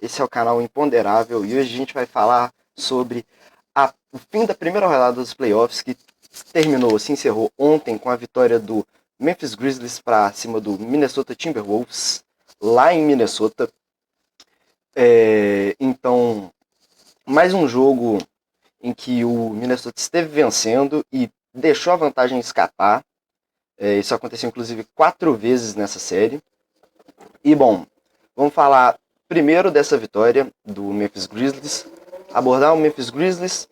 esse é o canal Imponderável e hoje a gente vai falar sobre o fim da primeira rodada dos playoffs que terminou, se encerrou ontem com a vitória do Memphis Grizzlies para cima do Minnesota Timberwolves, lá em Minnesota. Então, mais um jogo em que o Minnesota esteve vencendo e deixou a vantagem escapar. Isso aconteceu inclusive 4 vezes nessa série. E bom, vamos falar primeiro dessa vitória do Memphis Grizzlies, abordar o Memphis Grizzlies,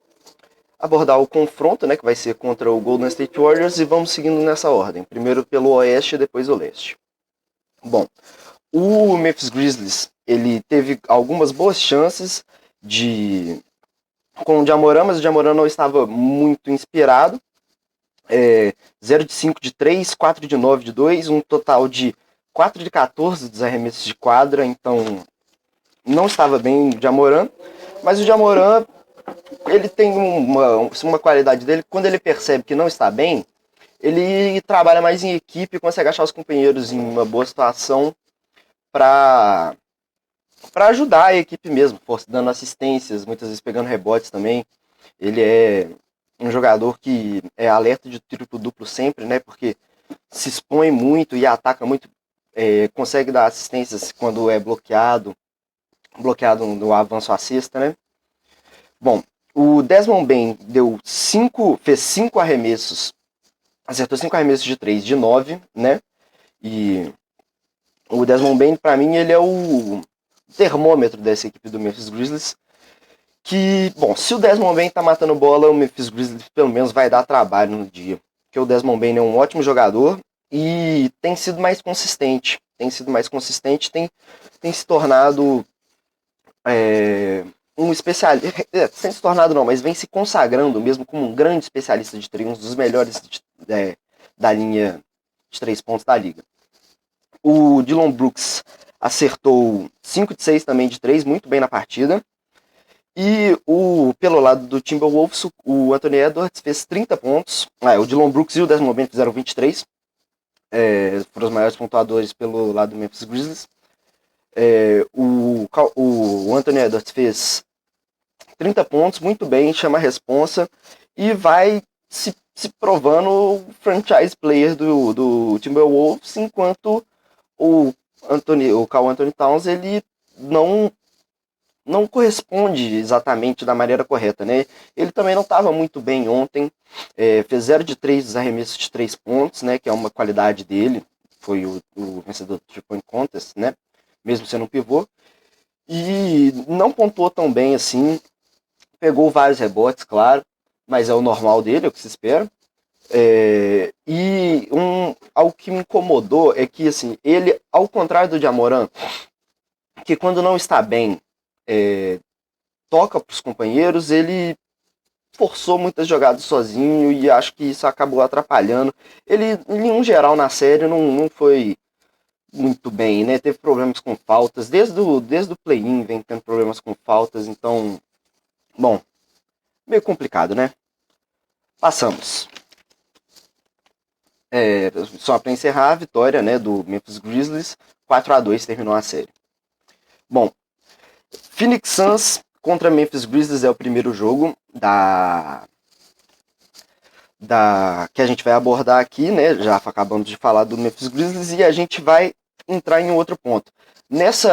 abordar o confronto, né, que vai ser contra o Golden State Warriors, e vamos seguindo nessa ordem. Primeiro pelo Oeste e depois o Leste. Bom, o Memphis Grizzlies, ele teve algumas boas chances com o Jamoran, mas o Jamoran não estava muito inspirado. 0 de 5 de 3, 4 de 9 de 2, um total de 4 de 14 dos arremessos de quadra, então não estava bem o Jamoran, mas o Jamoran, ele tem uma qualidade dele, quando ele percebe que não está bem, ele trabalha mais em equipe, consegue achar os companheiros em uma boa situação para ajudar a equipe mesmo, dando assistências, muitas vezes pegando rebotes também. Ele é um jogador que é alerta de triplo-duplo sempre, né? Porque se expõe muito e ataca muito, consegue dar assistências quando é bloqueado no avanço à cesta, né? Bom, o Desmond Bane fez 5 arremessos, acertou 5 arremessos de 3 de 9, né? E o Desmond Bane, para mim, ele é o termômetro dessa equipe do Memphis Grizzlies. Que, bom, se o Desmond Bane tá matando bola, o Memphis Grizzlies pelo menos vai dar trabalho no dia. Porque o Desmond Bane é um ótimo jogador e tem sido mais consistente. Tem se tornado um especialista. Sem se tornado não, mas vem se consagrando mesmo como um grande especialista de 3, um dos melhores da linha de 3 pontos da liga. O Dillon Brooks acertou 5 de 6 também de 3, muito bem na partida. E pelo lado do Timberwolves, o Anthony Edwards fez 30 pontos. O Dillon Brooks e o Desmond Bane fizeram 23. Foram os maiores pontuadores pelo lado do Memphis Grizzlies. O Anthony Edwards fez 30 pontos, muito bem, chama a responsa e vai se provando o franchise player do Timberwolves, enquanto o Karl Anthony Towns, ele não corresponde exatamente da maneira correta, né? Ele também não estava muito bem ontem, fez 0 de 3 dos arremessos de 3 pontos, né? Que é uma qualidade dele, foi o vencedor do 3-point contest, né? Mesmo sendo um pivô, e não pontuou tão bem assim, pegou vários rebotes, claro, mas é o normal dele, é o que se espera. Algo que me incomodou é que, assim, ele, ao contrário do Jamoran, que quando não está bem, toca para os companheiros, ele forçou muitas jogadas sozinho e acho que isso acabou atrapalhando. Ele, em geral, na série não foi muito bem, né? Teve problemas com faltas, desde o play-in vem tendo problemas com faltas, então, bom, meio complicado, né? Passamos. Só para encerrar, a vitória, né, do Memphis Grizzlies, 4-2 terminou a série. Bom, Phoenix Suns contra Memphis Grizzlies é o primeiro jogo que a gente vai abordar aqui, né? Já acabamos de falar do Memphis Grizzlies e a gente vai entrar em outro ponto. Nesse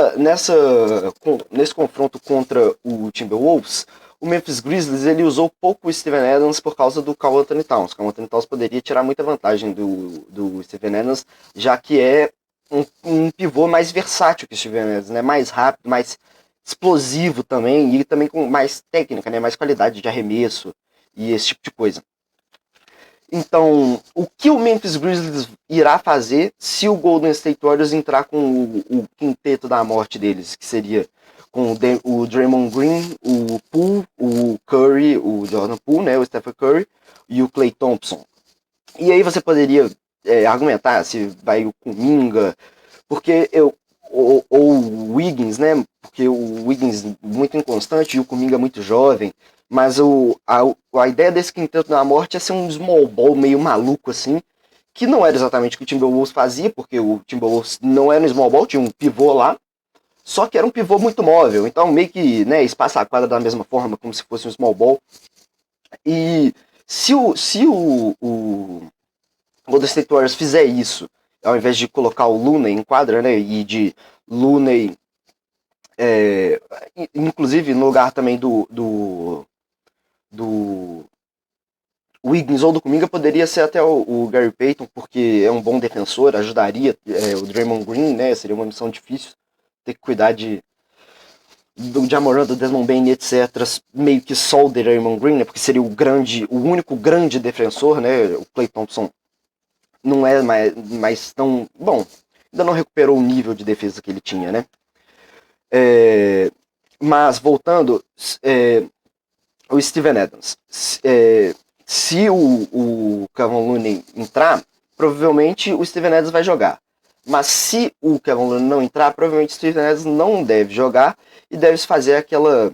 confronto contra o Timberwolves, o Memphis Grizzlies ele usou pouco o Steven Adams por causa do Karl Anthony Towns. O Karl Anthony Towns poderia tirar muita vantagem do Steven Adams, já que é um pivô mais versátil que o Steven Adams, né? Mais rápido, mais explosivo também, e também com mais técnica, né? Mais qualidade de arremesso e esse tipo de coisa. Então, o que o Memphis Grizzlies irá fazer se o Golden State Warriors entrar com o quinteto da morte deles, que seria com o Draymond Green, o Poole, o Curry, o Jordan Poole, né, o Stephen Curry e o Klay Thompson. E aí você poderia argumentar se vai o Kuminga, porque ou o Wiggins, né, porque o Wiggins muito inconstante e o Kuminga muito jovem. Mas a ideia desse quinteto da morte é ser um small ball meio maluco assim, que não era exatamente o que o Timberwolves fazia, porque o Timberwolves não era um small ball, tinha um pivô lá, Só que era um pivô muito móvel, então meio que, né, espaça a quadra da mesma forma, como se fosse um small ball. E se o Golden State Warriors fizer isso, ao invés de colocar o Looney em quadra, né, e de Looney, é, inclusive no lugar também do Wiggins ou do Kuminga, poderia ser até o Gary Payton, porque é um bom defensor, ajudaria o Draymond Green, né, seria uma missão difícil, ter que cuidar do Ja Morant, do Desmond Bane, etc., meio que só o Draymond Green, né, porque seria o único grande defensor, né, o Klay Thompson não é mais tão... Bom, ainda não recuperou o nível de defesa que ele tinha, né? Mas, voltando, o Steven Adams. Se o Kevin Looney entrar, provavelmente o Steven Adams vai jogar. Mas se o Kevin Looney não entrar, provavelmente o Steven Adams não deve jogar e deve fazer aquela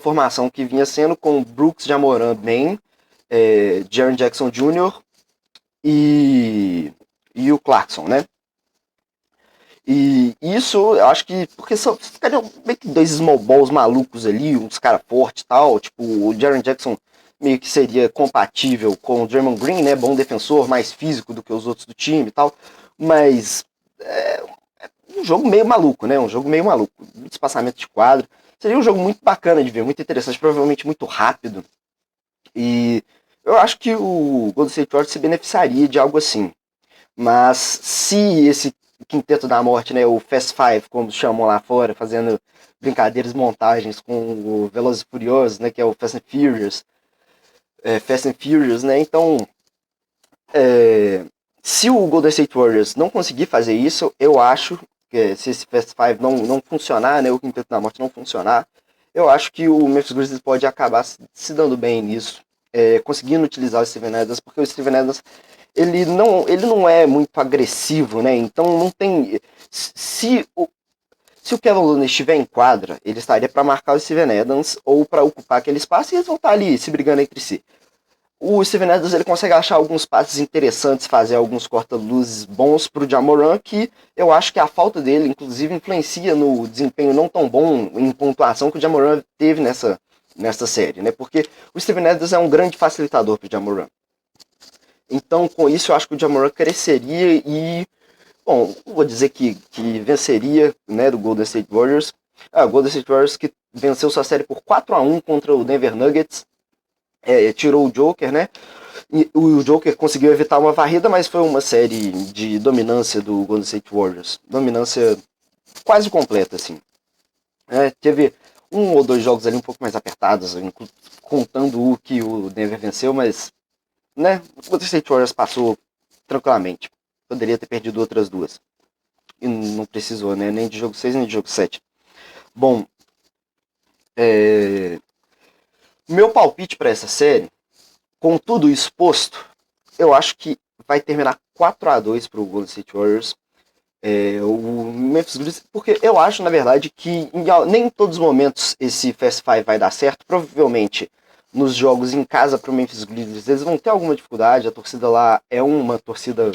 formação que vinha sendo com Brooks, Ja Morant, Bane, Jaren Jackson Jr. e o Clarkson, né? E isso, eu acho que, porque são meio que dois small balls malucos ali, uns caras fortes e tal, tipo, o Jaren Jackson meio que seria compatível com o Draymond Green, né, bom defensor, mais físico do que os outros do time e tal, mas é um jogo meio maluco, né, um jogo meio maluco, muito espaçamento de quadro, seria um jogo muito bacana de ver, muito interessante, provavelmente muito rápido, e eu acho que o Golden State Warriors se beneficiaria de algo assim. Mas se esse quinteto da morte, né, o Fast Five, como chamam lá fora, fazendo brincadeiras, montagens com o Velozes e Furiosos, né, que é o Fast and Furious, né, então se o Golden State Warriors não conseguir fazer isso, eu acho que se esse Fast Five não funcionar, né, o quinteto da morte não funcionar, eu acho que o Memphis Grizzlies pode acabar se dando bem nisso, conseguindo utilizar o Steven Adams, porque o Steven Adams ele não é muito agressivo, né? Então não tem. Se o Kevin Looney estiver em quadra, ele estaria para marcar o Steven Adams ou para ocupar aquele espaço e eles vão estar ali se brigando entre si. O Steven Adams ele consegue achar alguns passes interessantes, fazer alguns corta-luzes bons para o Ja Morant, que eu acho que a falta dele, inclusive, influencia no desempenho não tão bom em pontuação que o Ja Morant teve nessa série, né? Porque o Steven Adams é um grande facilitador para o Ja Morant. Então, com isso, eu acho que o Ja Morant cresceria e, bom, não vou dizer que venceria, né, do Golden State Warriors. O Golden State Warriors que venceu sua série por 4-1 contra o Denver Nuggets, tirou o Joker, né? E o Joker conseguiu evitar uma varrida, mas foi uma série de dominância do Golden State Warriors. Dominância quase completa, assim. Teve um ou dois jogos ali um pouco mais apertados, contando o que o Denver venceu, mas né, o Golden State Warriors passou tranquilamente. Poderia ter perdido outras duas. E não precisou, né? Nem de jogo 6 nem de jogo 7. Bom, meu palpite para essa série, com tudo exposto, eu acho que vai terminar 4-2 para o Golden State Warriors. O Memphis Grizzlies, porque eu acho, na verdade, que nem em todos os momentos esse Fast Five vai dar certo. Provavelmente nos jogos em casa para o Memphis Grizzlies eles vão ter alguma dificuldade. A torcida lá é uma torcida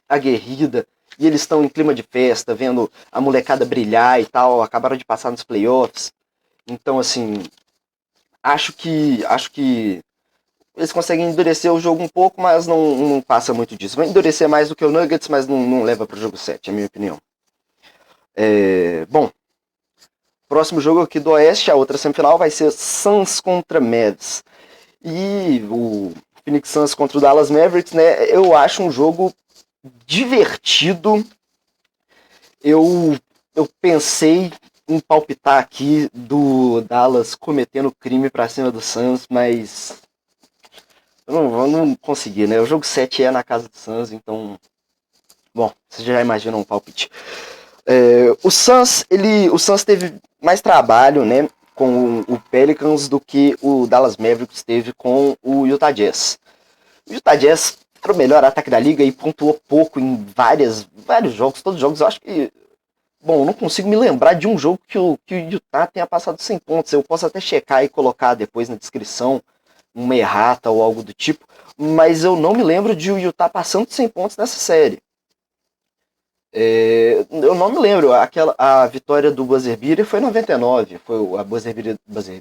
aguerrida e eles estão em clima de festa, vendo a molecada brilhar e tal. Acabaram de passar nos playoffs. Então, assim, acho que eles conseguem endurecer o jogo um pouco, mas não passa muito disso. Vai endurecer mais do que o Nuggets, mas não leva para o jogo 7, é a minha opinião. Bom, próximo jogo aqui do Oeste, a outra semifinal, vai ser Suns contra Mavs. E o Phoenix Suns contra o Dallas Mavericks, né? Eu acho um jogo divertido. Eu pensei em palpitar aqui do Dallas cometendo crime pra cima do Suns, mas eu não consegui, né? O jogo 7 é na casa do Suns, então... Bom, você já imagina um palpite. O Suns teve mais trabalho, né, com o Pelicans do que o Dallas Mavericks teve com o Utah Jazz. O Utah Jazz era o melhor ataque da liga e pontuou pouco em vários jogos, todos os jogos. Eu acho que... Bom, eu não consigo me lembrar de um jogo que o Utah tenha passado 100 pontos. Eu posso até checar e colocar depois na descrição uma errata ou algo do tipo, mas eu não me lembro de o Utah passando 100 pontos nessa série. Eu não me lembro, a vitória do buzzer beater foi em 99, foi a buzzer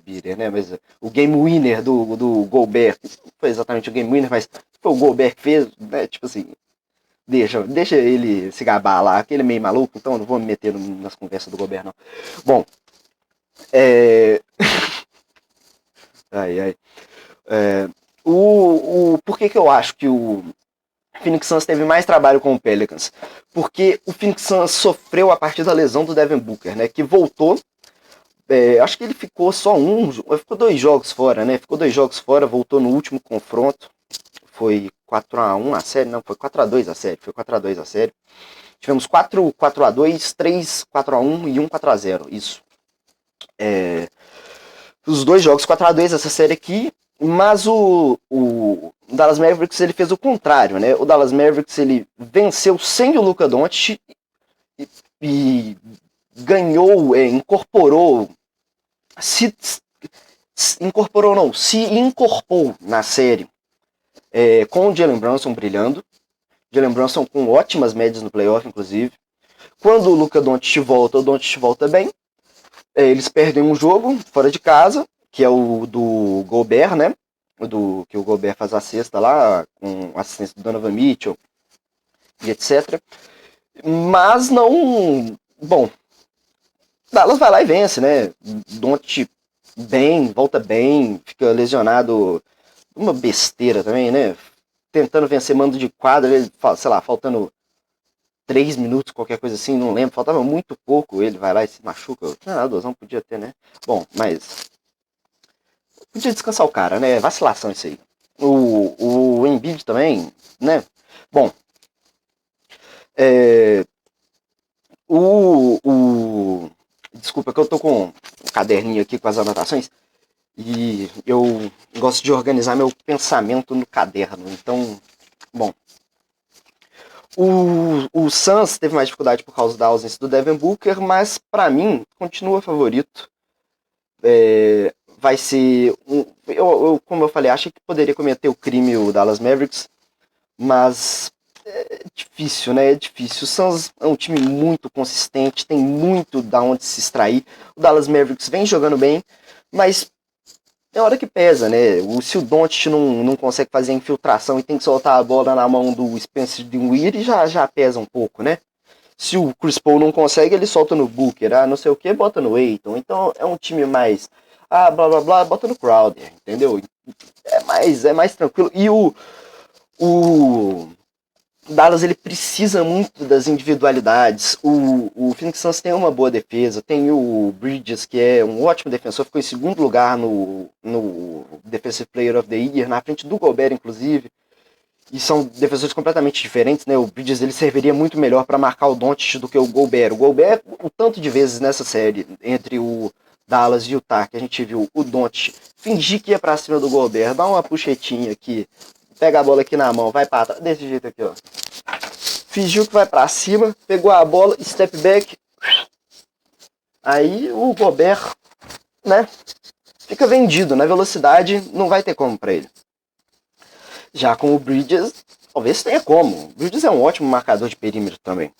beater, né? Mas o game winner do Gobert, não foi exatamente o game winner, mas foi o Gobert que fez, né? Tipo assim, deixa ele se gabar lá, aquele meio maluco, então eu não vou me meter nas conversas do Gobert, não. Bom, é... ai, ai. É... Por que eu acho que o Phoenix Suns teve mais trabalho com o Pelicans? Porque o Phoenix Suns sofreu a partir da lesão do Devin Booker, né? Que voltou. Acho que ele ficou só ficou 2 jogos fora, né? Ficou 2 jogos fora, voltou no último confronto. Foi 4-1 a série, não, foi 4-2 a série. Foi 4-2 a série. Tivemos 4-2, 3 4-1 e 1 4-0. Isso. Os 2 jogos 4-2 essa série aqui. Mas o Dallas Mavericks ele fez o contrário, né? O Dallas Mavericks ele venceu sem o Luka Doncic e ganhou, incorporou, se incorporou na série com o Jalen Brunson brilhando, Jalen Brunson com ótimas médias no playoff, inclusive. Quando o Luka Doncic volta, o Doncic volta bem. Eles perdem um jogo fora de casa, que é o do Gobert, né? Que o Gobert faz a cesta lá, com assistência do Donovan Mitchell e etc. Mas não... Bom, Dallas vai lá e vence, né? Doncic bem, volta bem, fica lesionado. Uma besteira também, né? Tentando vencer mando de quadra, ele, sei lá, faltando 3 minutos, qualquer coisa assim, não lembro. Faltava muito pouco, ele vai lá e se machuca. Não podia ter, né? Bom, mas podia descansar o cara, né? Vacilação isso aí. O Embiid também, né? Bom, desculpa que eu tô com um caderninho aqui com as anotações e eu gosto de organizar meu pensamento no caderno. Então, bom, o Suns teve mais dificuldade por causa da ausência do Devin Booker, mas para mim continua favorito. Vai ser como eu falei, acho que poderia cometer o crime o Dallas Mavericks, mas é difícil, né? É difícil. O Suns é um time muito consistente, tem muito da onde se extrair. O Dallas Mavericks vem jogando bem, mas é hora que pesa, né? Se o Doncic não consegue fazer a infiltração e tem que soltar a bola na mão do Spencer Dinwiddie, já pesa um pouco, né? Se o Chris Paul não consegue, ele solta no Booker, não sei o que, bota no Ayton. Então é um time mais, blá blá blá, bota no Crowder, entendeu? É mais tranquilo. E o Dallas ele precisa muito das individualidades. O Phoenix Suns tem uma boa defesa, tem o Bridges, que é um ótimo defensor, ficou em segundo lugar no Defensive Player of the Year, na frente do Gobert, inclusive. E são defensores completamente diferentes, né? O Bridges ele serviria muito melhor para marcar o Doncic do que o Gobert. O Gobert, o tanto de vezes nessa série, entre o Dallas e o Utah, que a gente viu o Doncic fingir que ia para cima do Gobert, dá uma puxetinha aqui, pega a bola aqui na mão, vai para trás, desse jeito aqui, ó. Fingiu que vai para cima, pegou a bola, step back. Aí o Gobert, né, fica vendido. Na velocidade, não vai ter como para ele. Já com o Bridges, talvez tenha como. O Bridges é um ótimo marcador de perímetro também.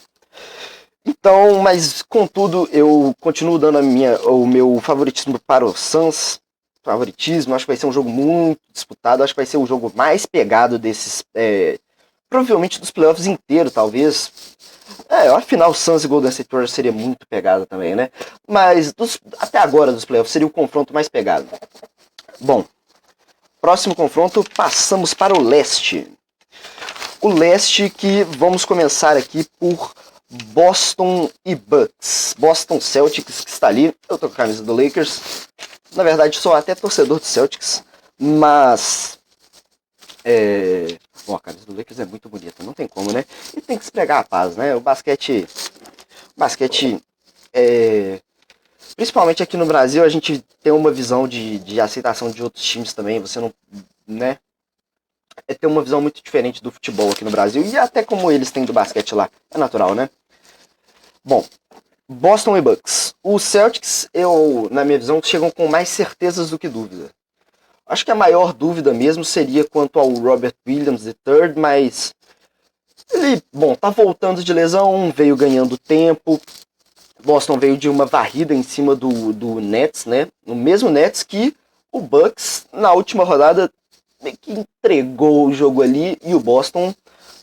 Então, mas contudo, eu continuo dando o meu favoritismo para o Suns. Favoritismo, acho que vai ser um jogo muito disputado. Acho que vai ser o jogo mais pegado desses... provavelmente dos playoffs inteiros, talvez. Afinal, Suns e Golden State Warriors seria muito pegado também, né? Mas até agora dos playoffs seria o confronto mais pegado. Bom, próximo confronto, passamos para o leste. O leste que vamos começar aqui por Boston e Bucks. Boston Celtics que está ali. Eu tô com a camisa do Lakers. Na verdade, sou até torcedor do Celtics, mas... Bom, a camisa do Lakers é muito bonita, não tem como, né? E tem que se pregar a paz, né? O basquete, principalmente aqui no Brasil, a gente tem uma visão de aceitação de outros times também. Você não, né? Tem uma visão muito diferente do futebol aqui no Brasil e até como eles têm do basquete lá. É natural, né? Bom, Boston e Bucks. Os Celtics, na minha visão, chegam com mais certezas do que dúvida. Acho que a maior dúvida mesmo seria quanto ao Robert Williams III, mas Ele, bom, tá voltando de lesão, veio ganhando tempo. Boston veio de uma varrida em cima do Nets, né? No mesmo Nets que o Bucks, na última rodada, meio que entregou o jogo ali e o Boston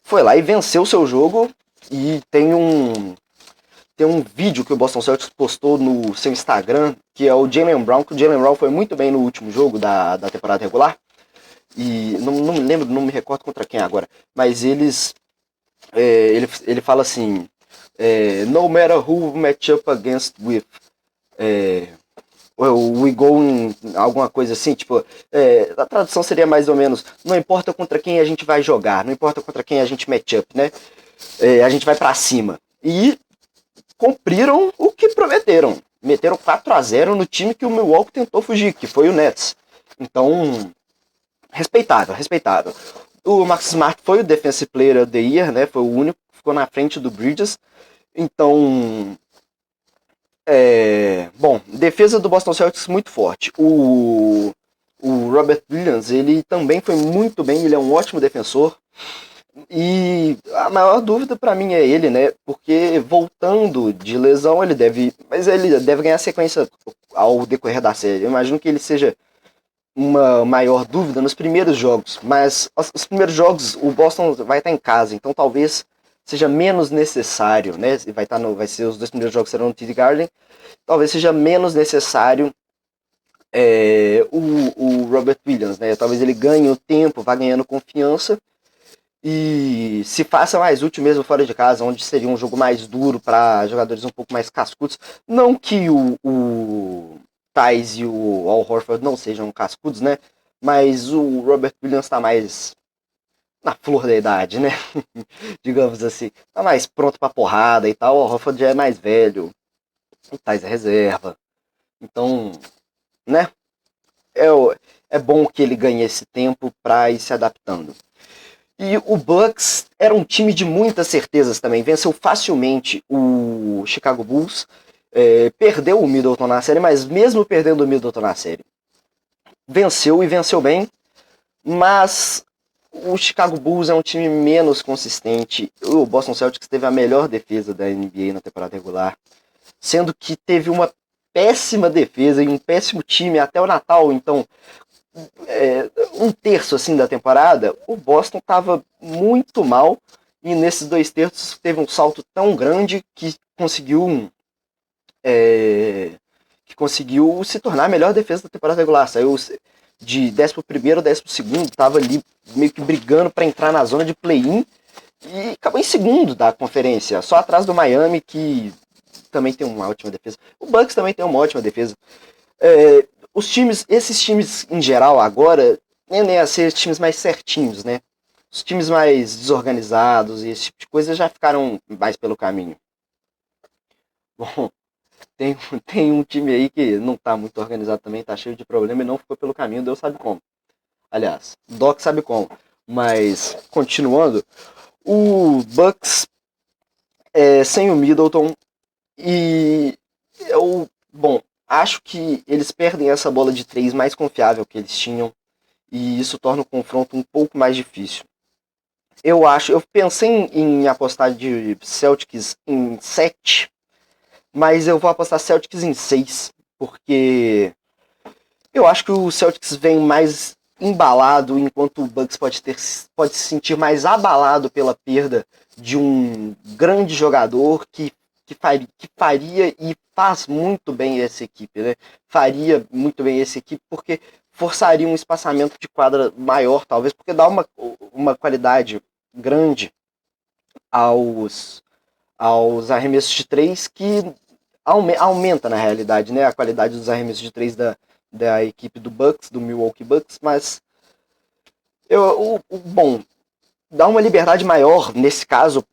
foi lá e venceu o seu jogo. E tem um vídeo que o Boston Celtics postou no seu Instagram, que é o Jaylen Brown, que o Jaylen Brown foi muito bem no último jogo da temporada regular. E não me lembro, não me recordo contra quem agora, mas ele fala assim, no matter who match up against with, é, we go in, alguma coisa assim, tipo, a tradução seria mais ou menos, não importa contra quem a gente vai jogar, não importa contra quem a gente match up, né? A gente vai pra cima. E cumpriram o que prometeram. Meteram 4-0 no time que o Milwaukee tentou fugir, que foi o Nets. Então, respeitável, respeitável. O Max Smart foi o Defensive Player of the Year, né? Foi o único que ficou na frente do Bridges. Então, bom, defesa do Boston Celtics muito forte. O Robert Williams, ele também foi muito bem, ele é um ótimo defensor. E a maior dúvida pra mim é ele, né? Porque voltando de lesão, ele deve ganhar sequência ao decorrer da série. Eu imagino que ele seja uma maior dúvida nos primeiros jogos, mas os primeiros jogos o Boston vai estar em casa, então talvez seja menos necessário, né? Vai ser os 2 primeiros jogos serão no TD Garden, talvez seja menos necessário o Robert Williams, né? Talvez ele ganhe o tempo, vá ganhando confiança e se faça mais útil mesmo fora de casa, onde seria um jogo mais duro para jogadores um pouco mais cascudos. Não que o Thais e o Al Horford não sejam cascudos, né? Mas o Robert Williams está mais na flor da idade, né? Digamos assim. Tá mais pronto pra porrada e tal. O Al Horford já é mais velho. O Thais é reserva. Então, né? É, é bom que ele ganhe esse tempo para ir se adaptando. E o Bucks era um time de muitas certezas também. Venceu facilmente o Chicago Bulls. Perdeu o Middleton na série, mas mesmo perdendo o Middleton na série, venceu e venceu bem. Mas o Chicago Bulls é um time menos consistente. O Boston Celtics teve a melhor defesa da NBA na temporada regular, sendo que teve uma péssima defesa e um péssimo time até o Natal. Então, um terço assim da temporada, o Boston estava muito mal e nesses 2 terços teve um salto tão grande que conseguiu se tornar a melhor defesa da temporada regular. Saiu de 11º a 12º, estava ali meio que brigando para entrar na zona de play-in e acabou em segundo da conferência, só atrás do Miami, que também tem uma ótima defesa. O Bucks também tem uma ótima defesa. Esses times em geral agora tendem a ser times mais certinhos, né? Os times mais desorganizados e esse tipo de coisa já ficaram mais pelo caminho. Bom, tem um time aí que não tá muito organizado também, tá cheio de problema e não ficou pelo caminho, Deus sabe como. Aliás, Doc sabe como. Mas, continuando, o Bucks sem o Middleton e bom, acho que eles perdem essa bola de 3 mais confiável que eles tinham e isso torna o confronto um pouco mais difícil. Eu pensei em apostar de Celtics em 7, mas eu vou apostar Celtics em 6, porque eu acho que o Celtics vem mais embalado, enquanto o Bucks pode se sentir mais abalado pela perda de um grande jogador que faria e faz muito bem essa equipe, né? Faria muito bem essa equipe porque forçaria um espaçamento de quadra maior, talvez, porque dá uma qualidade grande aos arremessos de 3 que aumenta na realidade, né? A qualidade dos arremessos de 3 da equipe do Bucks, do Milwaukee Bucks, mas bom, dá uma liberdade maior, nesse caso,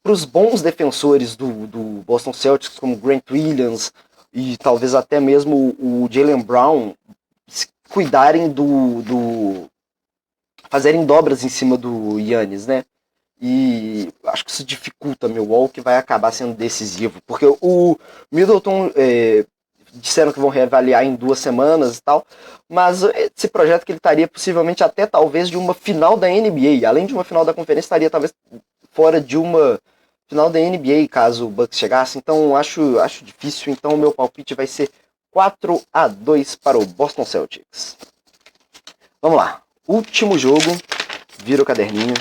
para os bons defensores do Boston Celtics, como Grant Williams e talvez até mesmo o Jaylen Brown, cuidarem fazerem dobras em cima do Giannis, né? E acho que isso dificulta Milwaukee, vai acabar sendo decisivo, porque o Middleton disseram que vão reavaliar em 2 semanas e tal, mas esse projeto que ele estaria possivelmente até talvez de uma final da NBA, além de uma final da conferência, estaria talvez fora de uma final da NBA, caso o Bucks chegasse. Então acho difícil. Então o meu palpite vai ser 4-2 para o Boston Celtics. Vamos lá. Último jogo. Vira o caderninho.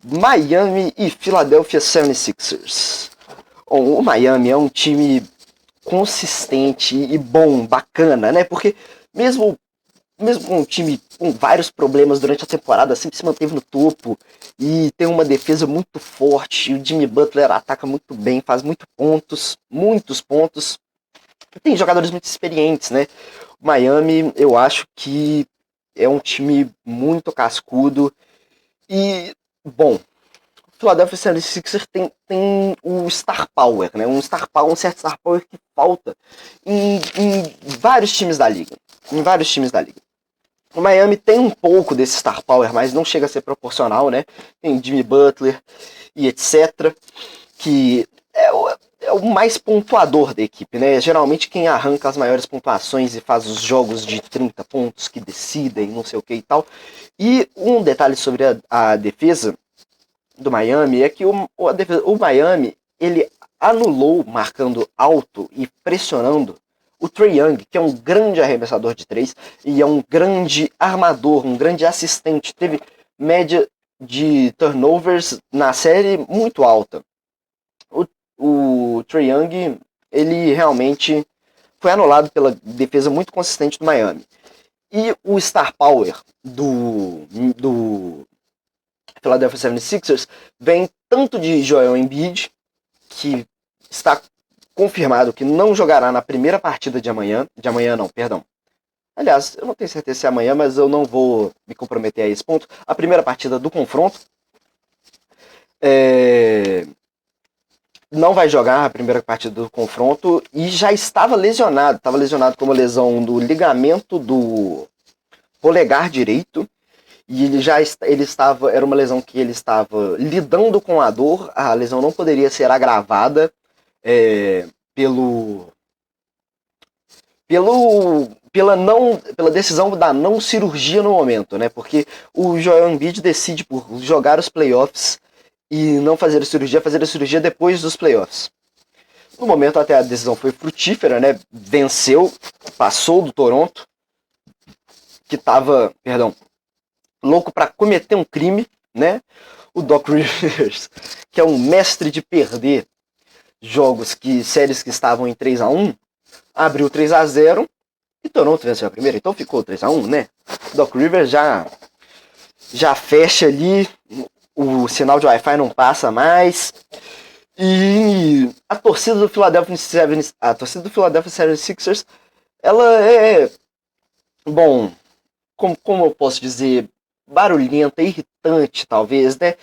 Miami e Philadelphia 76ers. Bom, o Miami é um time consistente e bom, bacana, né? Porque mesmo com um time com vários problemas durante a temporada, sempre se manteve no topo e tem uma defesa muito forte. O Jimmy Butler ataca muito bem, faz muitos pontos. Tem jogadores muito experientes, né? O Miami, eu acho que é um time muito cascudo e, bom, o Philadelphia 76ers tem o Star Power, né? Um certo Star Power que falta em vários times da liga. O Miami tem um pouco desse Star Power, mas não chega a ser proporcional, né? Tem Jimmy Butler e etc. Que é o mais pontuador da equipe, né? Geralmente quem arranca as maiores pontuações e faz os jogos de 30 pontos que decidem, não sei o que e tal. E um detalhe sobre a defesa do Miami é que o Miami, ele anulou marcando alto e pressionando o Trae Young, que é um grande arremessador de 3 e é um grande armador, um grande assistente. Teve média de turnovers na série muito alta. O Trae Young, ele realmente foi anulado pela defesa muito consistente do Miami. E o Star Power do Philadelphia 76ers vem tanto de Joel Embiid, que está confirmado que não jogará na primeira partida de amanhã. De amanhã não, perdão. Aliás, eu não tenho certeza se é amanhã, mas eu não vou me comprometer a esse ponto. A primeira partida do confronto. Não vai jogar a primeira partida do confronto e já estava lesionado. Estava lesionado com uma lesão do ligamento do polegar direito. E ele estava, era uma lesão que ele estava lidando com a dor. A lesão não poderia ser agravada pela decisão da não cirurgia no momento, né? Porque o Joel Embiid decide por jogar os playoffs e não fazer a cirurgia depois dos playoffs. No momento até a decisão foi frutífera, né? Venceu, passou do Toronto, que estava, louco para cometer um crime, né? O Doc Rivers, que é um mestre de perder séries que estavam em 3-1, abriu 3-0 e Toronto venceu a primeira, então ficou 3-1, né? O Doc Rivers já fecha ali, o sinal de Wi-Fi não passa mais. E a torcida do Philadelphia 76ers, ela é, bom, como eu posso dizer, barulhenta, irritante, talvez, né?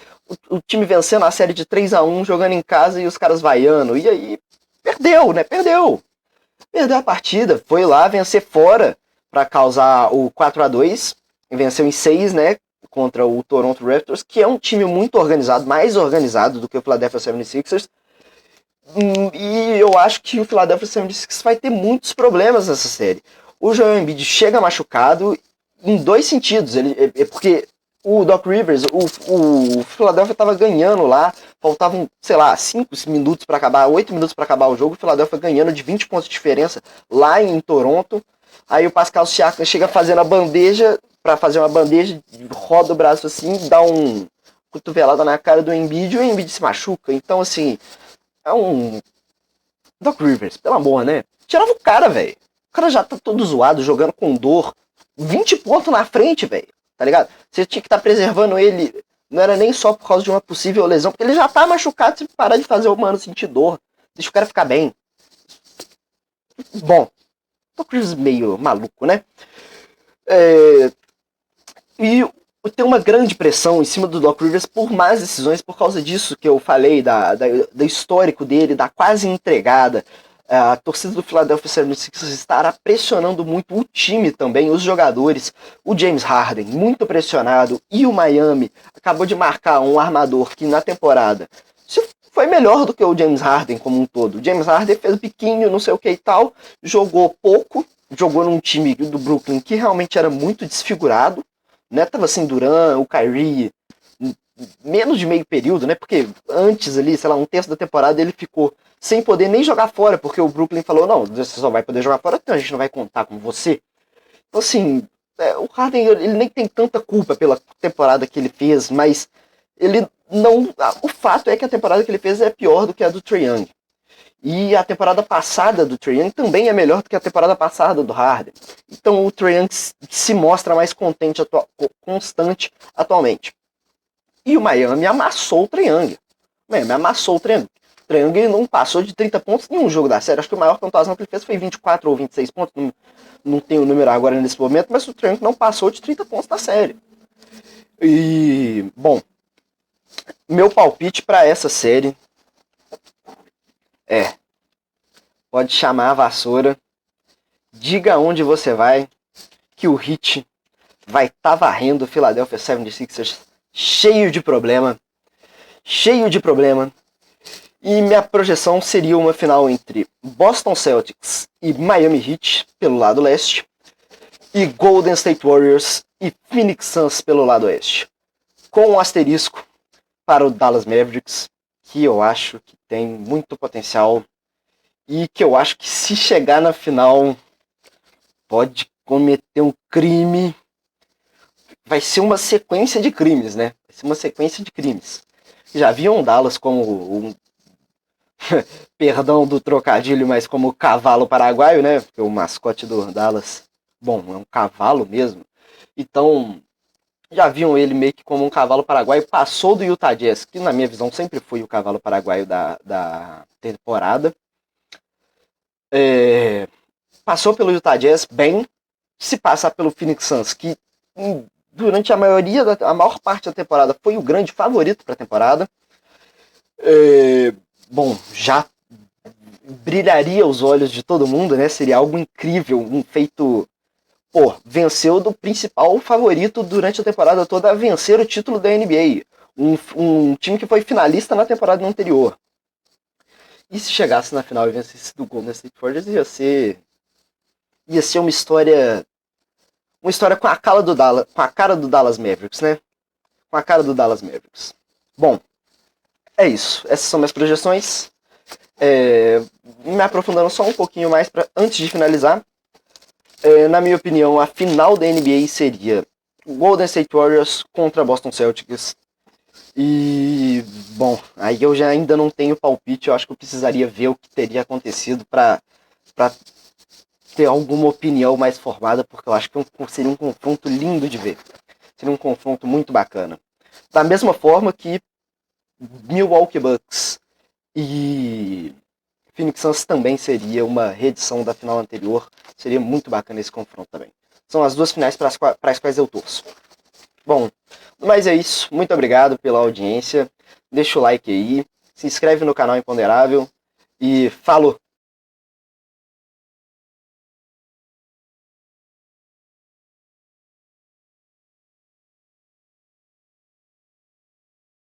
O time vencendo a série de 3-1, jogando em casa e os caras vaiando. E aí, perdeu, né? Perdeu a partida. Foi lá vencer fora para causar o 4-2. Venceu em 6, né? Contra o Toronto Raptors, que é um time muito organizado, mais organizado do que o Philadelphia 76ers. E eu acho que o Philadelphia 76ers vai ter muitos problemas nessa série. O Joel Embiid chega machucado em dois sentidos. Porque o Doc Rivers, o Philadelphia estava ganhando lá, faltavam, 5 minutos para acabar, 8 minutos para acabar o jogo, o Philadelphia ganhando de 20 pontos de diferença lá em Toronto. Aí o Pascal Siakam chega fazendo a bandeja, para fazer uma bandeja, roda o braço assim, dá um cotovelada na cara do Embiid e o Embiid se machuca. Então, assim, é um Doc Rivers, pelo amor, né? Tirava o cara, velho. O cara já tá todo zoado, jogando com dor. 20 pontos na frente, velho. Tá ligado? Você tinha que estar preservando ele. Não era nem só por causa de uma possível lesão, porque ele já tá machucado. Se parar de fazer o mano sentir dor, deixa o cara ficar bem. Bom, Doc Rivers meio maluco, né? E tem uma grande pressão em cima do Doc Rivers por más decisões, por causa disso que eu falei, do histórico dele, da quase entregada. A torcida do Philadelphia 76ers estará pressionando muito o time também, os jogadores. O James Harden, muito pressionado, e o Miami acabou de marcar um armador que na temporada foi melhor do que o James Harden como um todo. O James Harden fez biquinho, não sei o que e tal, jogou pouco, jogou num time do Brooklyn que realmente era muito desfigurado, né? Tava sem Durant, o Kyrie menos de meio período, né? Porque antes ali, sei lá, um terço da temporada ele ficou sem poder nem jogar fora, porque o Brooklyn falou, não, você só vai poder jogar fora, então a gente não vai contar com você. Então, assim, o Harden, ele nem tem tanta culpa pela temporada que ele fez, mas ele não... O fato é que a temporada que ele fez é pior do que a do Trae Young. E a temporada passada do Trae Young também é melhor do que a temporada passada do Harden. Então o Trae Young se mostra mais constante atualmente. E o Miami amassou o Trae Young. O Miami amassou o Trae Young. O Trae Young não passou de 30 pontos em um jogo da série. Acho que a maior pontuação que ele fez foi 24 ou 26 pontos. Não tenho o número agora nesse momento, mas o Trae Young não passou de 30 pontos na série. E, bom, meu palpite para essa série pode chamar a vassoura, diga onde você vai, que o Heat vai estar varrendo o Philadelphia 76ers cheio de problema, e minha projeção seria uma final entre Boston Celtics e Miami Heat pelo lado leste, e Golden State Warriors e Phoenix Suns pelo lado oeste, com um asterisco para o Dallas Mavericks, que eu acho que tem muito potencial e que eu acho que se chegar na final pode cometer um crime. Vai ser uma sequência de crimes, né? Vai ser uma sequência de crimes. Já viam Dallas como perdão do trocadilho, mas como cavalo paraguaio, né? Porque o mascote do Dallas, bom, é um cavalo mesmo. Então, já viam ele meio que como um cavalo paraguaio. Passou do Utah Jazz, que na minha visão sempre foi o cavalo paraguaio da temporada. Passou pelo Utah Jazz bem. Se passar pelo Phoenix Suns, que durante a maior parte da temporada foi o grande favorito para a temporada, bom, já brilharia os olhos de todo mundo, né? Seria algo incrível, um feito... venceu do principal favorito durante a temporada toda a vencer o título da NBA. Um time que foi finalista na temporada anterior. E se chegasse na final e vencesse do Golden State Warriors, ia ser uma história com a cara do Dallas Mavericks, né? Com a cara do Dallas Mavericks. Bom, é isso. Essas são minhas projeções. Me aprofundando só um pouquinho mais antes de finalizar. Na minha opinião, a final da NBA seria Golden State Warriors contra Boston Celtics. E, bom, aí eu já ainda não tenho palpite. Eu acho que eu precisaria ver o que teria acontecido para ter alguma opinião mais formada, porque eu acho que seria um confronto lindo de ver. Seria um confronto muito bacana. Da mesma forma que Milwaukee Bucks e Phoenix Suns também seria uma reedição da final anterior. Seria muito bacana esse confronto também. São as duas finais para as quais eu torço. Bom, mas é isso. Muito obrigado pela audiência. Deixa o like aí. Se inscreve no canal Imponderável. E falou!